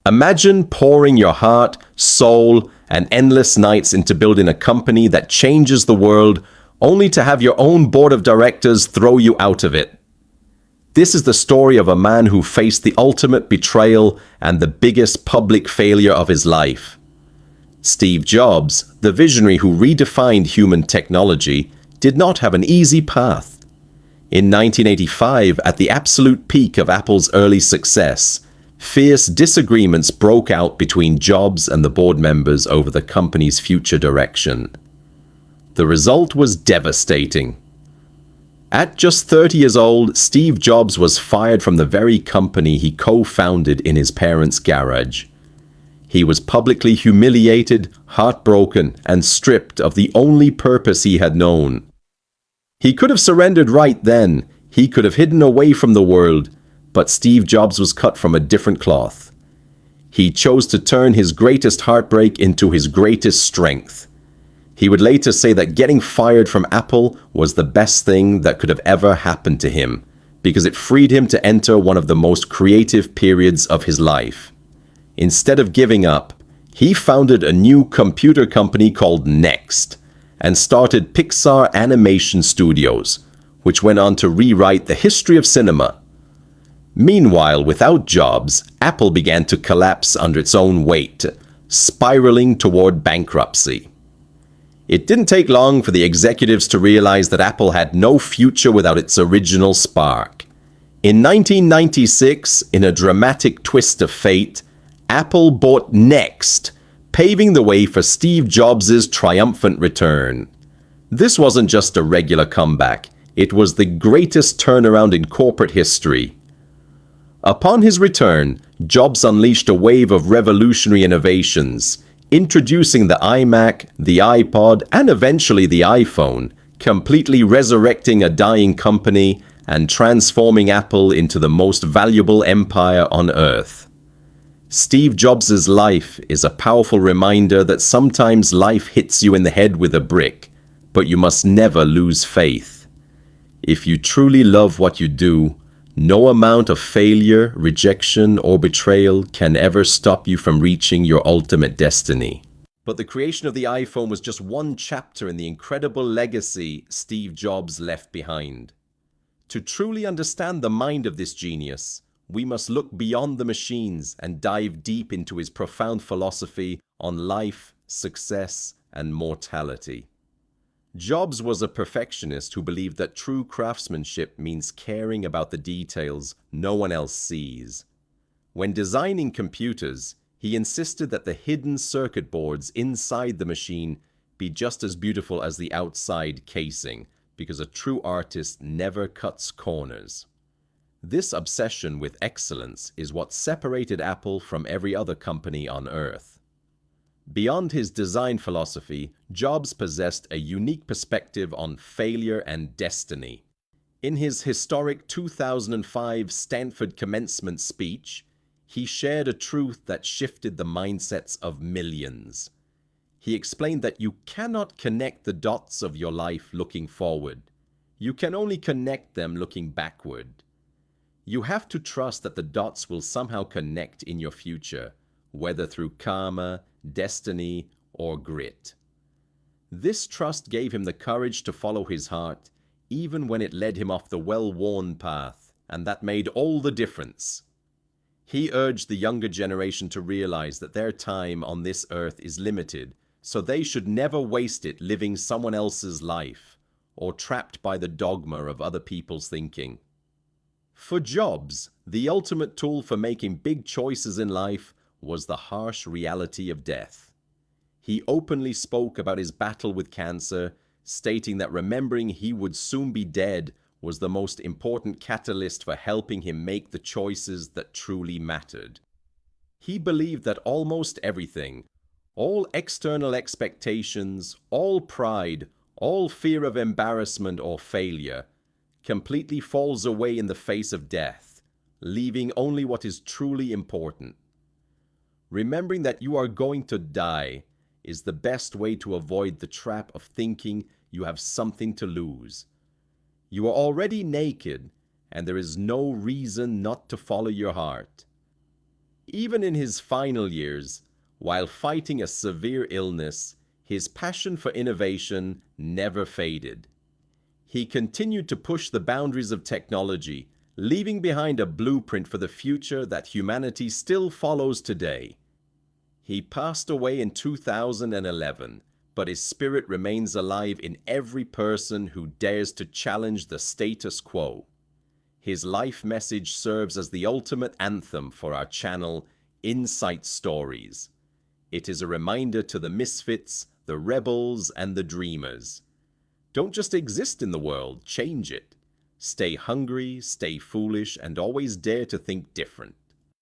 Imagine pouring your heart, soul, and endless nights into building a company that changes the world, only to have your own board of directors throw you out of it. This is the story of a man who faced the ultimate betrayal and the biggest public failure of his life. Steve Jobs, the visionary who redefined human technology, did not have an easy path. In 1985, at the absolute peak of Apple's early success, fierce disagreements broke out between Jobs and the board members over the company's future direction. The result was devastating. At just 30 years old, Steve Jobs was fired from the very company he co-founded in his parents' garage. He was publicly humiliated, heartbroken, and stripped of the only purpose he had known. He could have surrendered right then. He could have hidden away from the world, but Steve Jobs was cut from a different cloth. He chose to turn his greatest heartbreak into his greatest strength. He would later say that getting fired from Apple was the best thing that could have ever happened to him, because it freed him to enter one of the most creative periods of his life. Instead of giving up, he founded a new computer company called Next and started Pixar Animation Studios, which went on to rewrite the history of cinema. Meanwhile, without Jobs, Apple began to collapse under its own weight, spiraling toward bankruptcy. It didn't take long for the executives to realize that Apple had no future without its original spark. In 1996, in a dramatic twist of fate, Apple bought Next, paving the way for Steve Jobs' triumphant return. This wasn't just a regular comeback, it was the greatest turnaround in corporate history. Upon his return, Jobs unleashed a wave of revolutionary innovations, introducing the iMac, the iPod, and eventually the iPhone, completely resurrecting a dying company and transforming Apple into the most valuable empire on earth. Steve Jobs' life is a powerful reminder that sometimes life hits you in the head with a brick, but you must never lose faith. If you truly love what you do, no amount of failure, rejection, or betrayal can ever stop you from reaching your ultimate destiny. But the creation of the iPhone was just one chapter in the incredible legacy Steve Jobs left behind. To truly understand the mind of this genius, we must look beyond the machines and dive deep into his profound philosophy on life, success, and mortality. Jobs was a perfectionist who believed that true craftsmanship means caring about the details no one else sees. When designing computers, he insisted that the hidden circuit boards inside the machine be just as beautiful as the outside casing, because a true artist never cuts corners. This obsession with excellence is what separated Apple from every other company on Earth. Beyond his design philosophy, Jobs possessed a unique perspective on failure and destiny. In his historic 2005 Stanford commencement speech, he shared a truth that shifted the mindsets of millions. He explained that you cannot connect the dots of your life looking forward. You can only connect them looking backward. You have to trust that the dots will somehow connect in your future, whether through karma, destiny, or grit. This trust gave him the courage to follow his heart, even when it led him off the well-worn path, and that made all the difference. He urged the younger generation to realize that their time on this earth is limited, so they should never waste it living someone else's life, or trapped by the dogma of other people's thinking. For Jobs, the ultimate tool for making big choices in life was the harsh reality of death. He openly spoke about his battle with cancer, stating that remembering he would soon be dead was the most important catalyst for helping him make the choices that truly mattered. He believed that almost everything, all external expectations, all pride, all fear of embarrassment or failure, completely falls away in the face of death, leaving only what is truly important. Remembering that you are going to die is the best way to avoid the trap of thinking you have something to lose. You are already naked, and there is no reason not to follow your heart. Even in his final years, while fighting a severe illness, his passion for innovation never faded. He continued to push the boundaries of technology, leaving behind a blueprint for the future that humanity still follows today. He passed away in 2011, but his spirit remains alive in every person who dares to challenge the status quo. His life message serves as the ultimate anthem for our channel, Insight Stories. It is a reminder to the misfits, the rebels, and the dreamers. Don't just exist in the world, change it. Stay hungry, stay foolish, and always dare to think different.